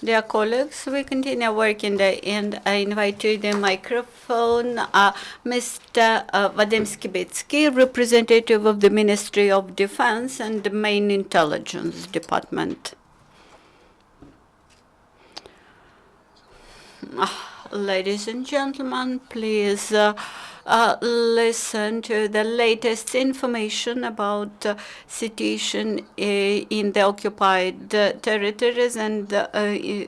Dear colleagues, we continue working and I invite to the microphone Mr. Vadym Skybytskyi, representative of the Ministry of Defense and the main intelligence department. Ladies and gentlemen, please listen to the latest information about situation in the occupied territories and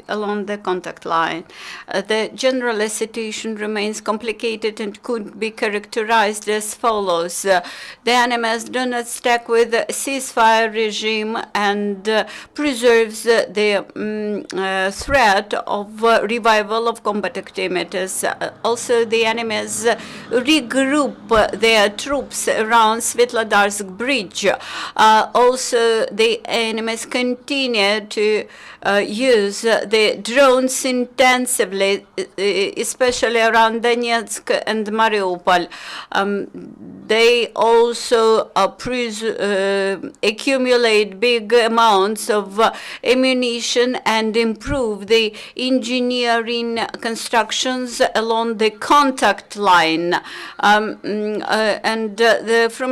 along the contact line. The general situation remains complicated and could be characterized as follows. The enemies do not stick with the ceasefire regime and preserves the threat of revival of combat activities. Also, the enemies regroup their troops around Svetlodarsk Bridge. Also, the enemies continue to use the drones intensively, especially around Donetsk and Mariupol. They also accumulate big amounts of ammunition and improve the engineering constructions along the contact line. From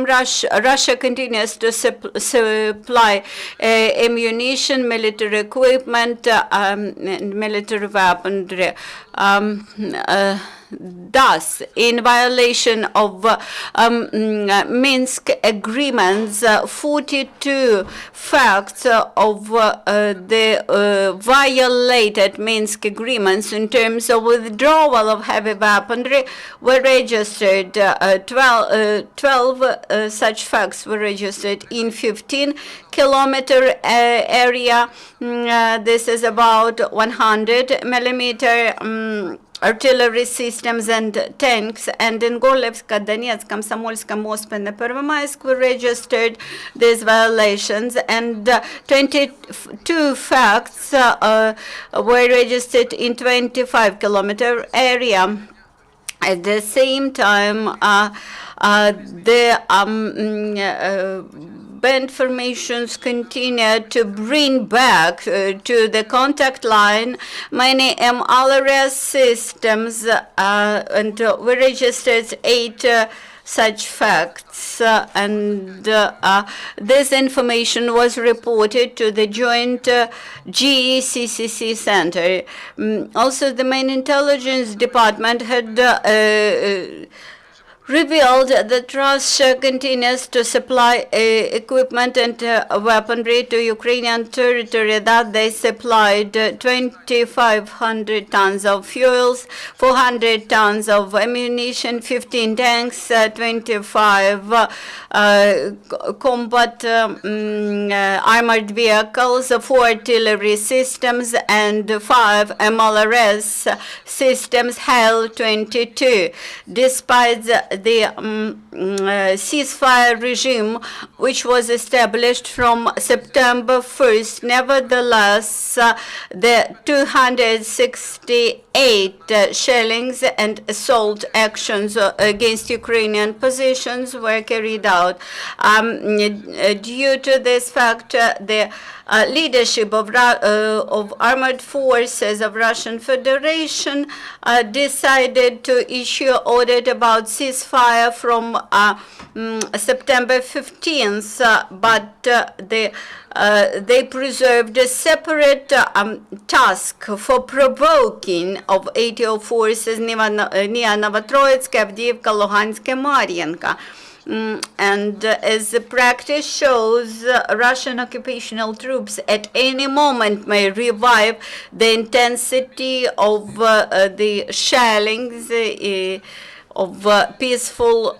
Russia continues to supply ammunition, military equipment, and military weaponry. Thus, in violation of Minsk agreements, 42 facts of the violated Minsk agreements in terms of withdrawal of heavy weaponry were registered. 12 such facts were registered in 15-kilometer area. This is about 100 millimeter artillery systems and tanks, and in Gorlevsk, Donetsk, Komsomolsk, Moscow, and Pervomaisk were registered these violations, and 22 facts were registered in 25-kilometer area. At the same time, band formations continue to bring back to the contact line many MLRS systems, and we registered 8 such facts, and this information was reported to the joint GECCC center. Also, the main intelligence department had revealed that Russia continues to supply equipment and weaponry to Ukrainian territory, that they supplied 2,500 tons of fuels, 400 tons of ammunition, 15 tanks, 25 combat armored vehicles, 4 artillery systems, and 5 MLRS systems, HEL-22. Despite the ceasefire regime, which was established from September 1st, nevertheless, the 268 shellings and assault actions against Ukrainian positions were carried out. Due to this fact, the leadership of armored forces of Russian Federation decided to issue an order about ceasefire from September 15th, but they preserved a separate task for provoking of ATO forces near Novotroitsk, Avdiivka, Luhansk, and Mariinka. And as the practice shows, Russian occupational troops at any moment may revive the intensity of the shellings of peaceful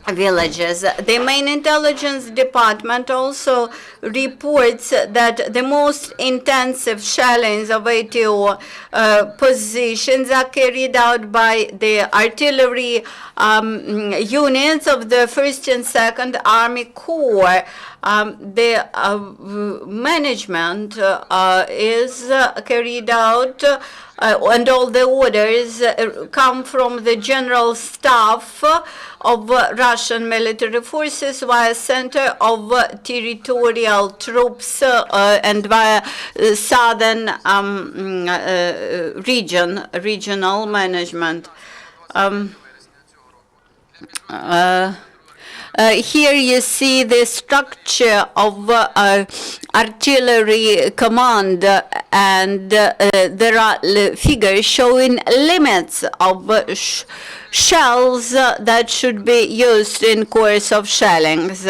villages. The main intelligence department also reports that the most intensive shellings of ATO positions are carried out by the artillery units of the 1st and 2nd Army Corps. The management is carried out and all the orders come from the General Staff of Russian military forces via Center of Territorial Troops and via Southern regional management. Here you see the structure of artillery command, and there are figures showing limits of shells that should be used in course of shellings.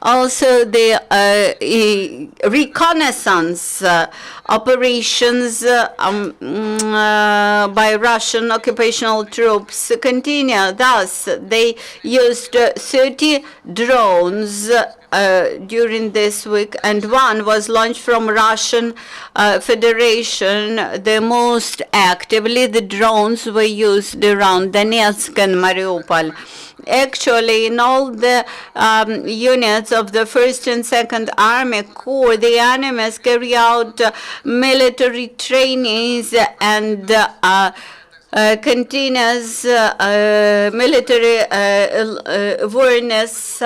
Also, the reconnaissance operations by Russian occupational troops continue. Thus, they used 30 drones during this week, and one was launched from Russian Federation. The most actively, the drones were used around Donetsk and Mariupol. Actually, in all the units of the 1st and 2nd Army Corps, the enemies carry out military trainings and continuous military awareness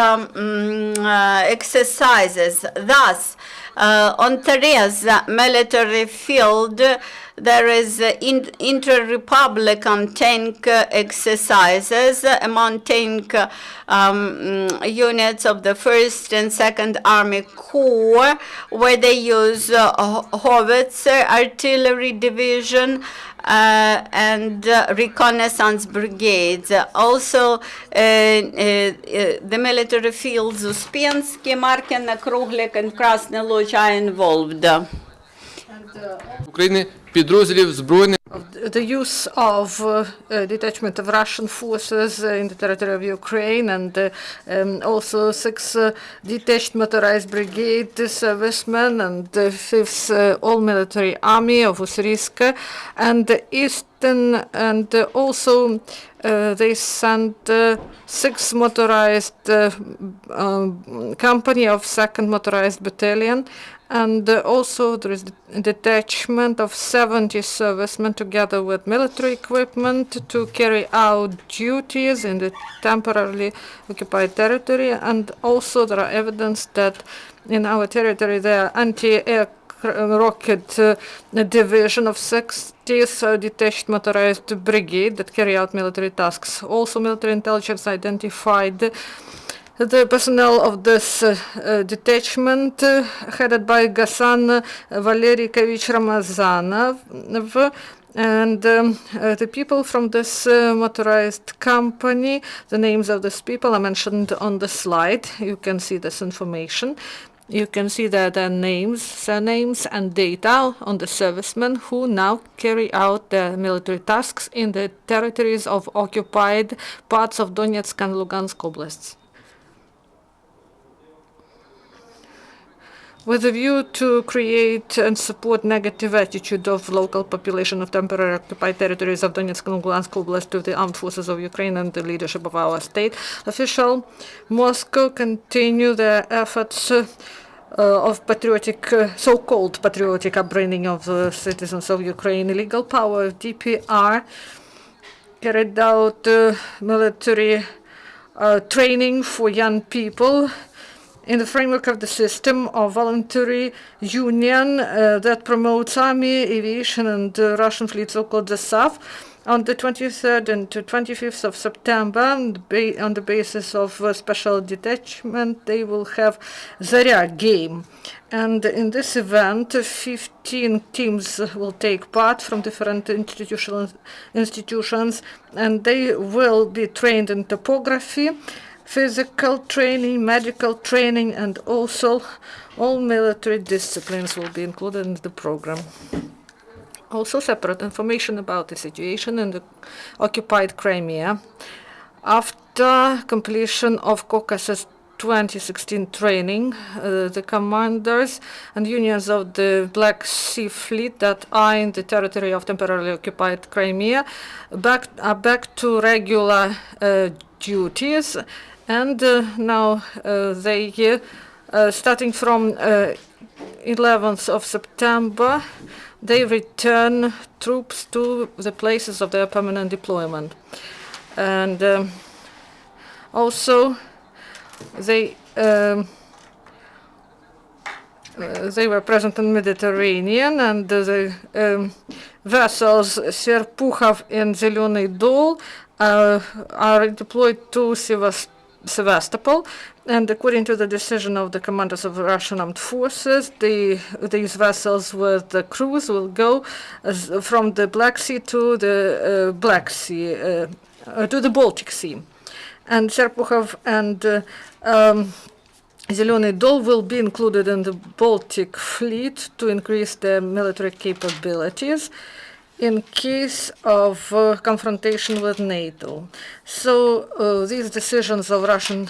exercises. Thus, on Terez military field, there is inter-republican tank exercises among tank units of the 1st and 2nd Army Corps, where they use howitzer artillery division and reconnaissance brigades. Also, the military fields Uspensky, Markina, Kruhlik, and Krasny Luch are involved. The use of detachment of Russian forces in the territory of Ukraine, and also 6 detached motorized brigade servicemen, and the 5th all-military army of Ussuriska, and the Eastern, and also they sent 6 motorized company of 2nd motorized battalion. And also there is a detachment of 70 servicemen together with military equipment to carry out duties in the temporarily occupied territory. And also there are evidence that in our territory there are anti-air rocket division of 60th detached motorized brigade that carry out military tasks. Also military intelligence identified the personnel of this detachment, headed by Gasan Valeriyevich Ramazanov, and the people from this motorized company, the names of these people are mentioned on the slide. You can see this information. You can see that their names, surnames, and data on the servicemen who now carry out their military tasks in the territories of occupied parts of Donetsk and Luhansk oblasts. With a view to create and support negative attitude of local population of temporarily occupied territories of Donetsk and Luhansk Oblast to the armed forces of Ukraine and the leadership of our state, official Moscow continue their efforts of patriotic, so-called patriotic upbringing of the citizens of Ukraine. Illegal power of DPR carried out military training for young people in the framework of the system of voluntary union that promotes army, aviation, and Russian fleet, so-called the SAF. On the 23rd and 25th of September, on the basis of a special detachment, they will have Zarya game. And in this event, 15 teams will take part from different institutions, and they will be trained in topography, physical training, medical training, and also all military disciplines will be included in the program. Also, separate information about the situation in the occupied Crimea. After completion of Caucasus 2016 training, the commanders and unions of the Black Sea Fleet that are in the territory of temporarily occupied Crimea are back to regular duties. And now they, starting from 11th of September, they return troops to the places of their permanent deployment. And also they were present in the Mediterranean, and the vessels Serpukhov and Zelyony Dol are deployed to Sevastopol. And according to the decision of the commanders of Russian armed forces, these vessels with the crews will go from the Black Sea to the to the Baltic Sea. And Serpukhov and Zelyony Dol will be included in the Baltic fleet to increase their military capabilities in case of confrontation with NATO. So these decisions of Russian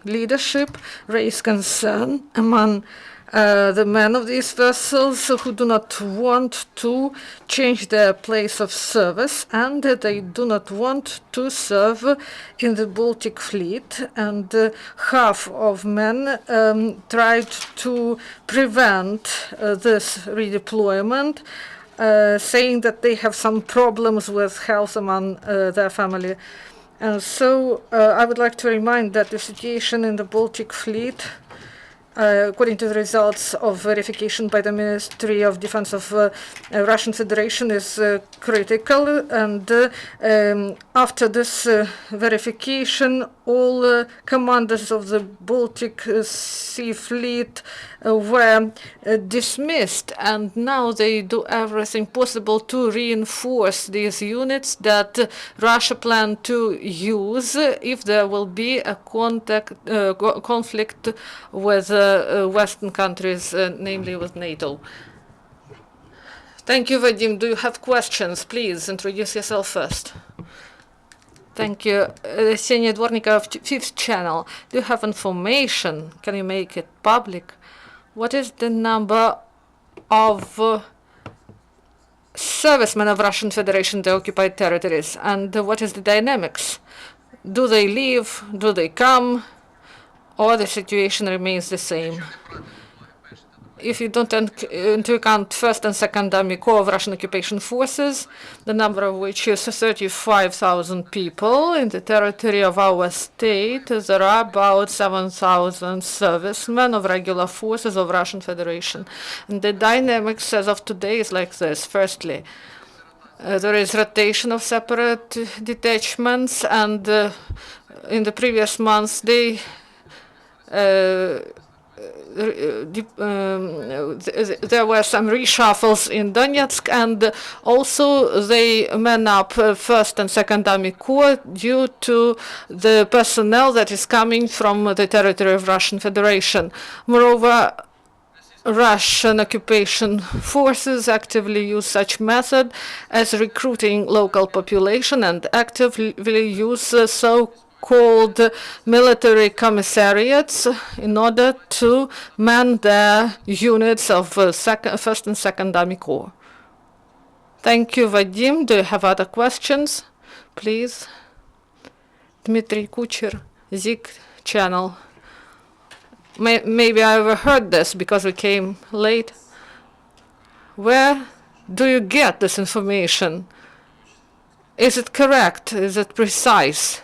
leadership raise concern among the men of these vessels who do not want to change their place of service, and they do not want to serve in the Baltic fleet. And half of men tried to prevent this redeployment, saying that they have some problems with health among their family. And so I would like to remind that the situation in the Baltic fleet, according to the results of verification by the Ministry of Defense of Russian Federation, is critical. And after this verification, all commanders of the Baltic Sea Fleet were dismissed, and now they do everything possible to reinforce these units that Russia plans to use if there will be a conflict with Western countries, namely with NATO. Thank you, Vadym. Do you have questions? Please introduce yourself first. Thank you. Ksenia Dvornikova, 5th channel. Do you have information? Can you make it public? What is the number of servicemen of Russian Federation in the occupied territories? And what is the dynamics? Do they leave? Do they come? Or the situation remains the same? If you don't take into account 1st and 2nd Army Corps of Russian occupation forces, the number of which is 35,000 people in the territory of our state, there are about 7,000 servicemen of regular forces of Russian Federation. And the dynamics as of today is like this. Firstly, there is rotation of separate detachments, and in the previous months they there were some reshuffles in Donetsk, and also they man up 1st and 2nd Army Corps due to the personnel that is coming from the territory of Russian Federation. Moreover, Russian occupation forces actively use such method as recruiting local population and actively use so-called military commissariats in order to man their units of 1st and 2nd Army Corps. Thank you, Vadym. Do you have other questions? Please. Dmitry Kucher, Zik channel. Maybe I overheard this because we came late. Where do you get this information? Is it correct? Is it precise?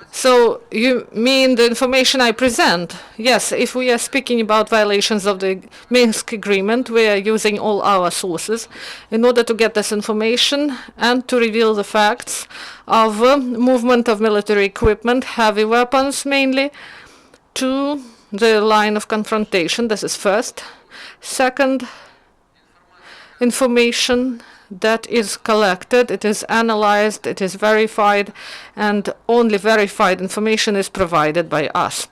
So you mean the information I present? Yes, if we are speaking about violations of the Minsk agreement, we are using all our sources in order to get this information and to reveal the facts of movement of military equipment, heavy weapons mainly, to the line of confrontation. This is first. Second, information that is collected, it is analyzed, it is verified, and only verified information is provided by us.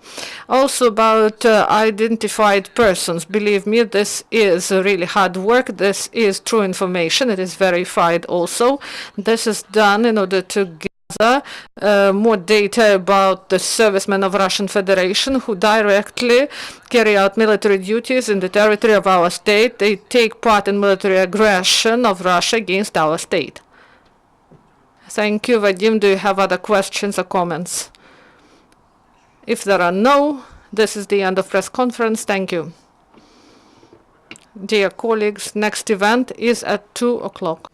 Also about identified persons, believe me, this is really hard work. This is true information. It is verified also. This is done in order to gather more data about the servicemen of Russian Federation who directly carry out military duties in the territory of our state. They take part in military aggression of Russia against our state. Thank you, Vadym. Do you have other questions or comments? If there are no, this is the end of press conference. Thank you. Dear colleagues, next event is at 2 o'clock.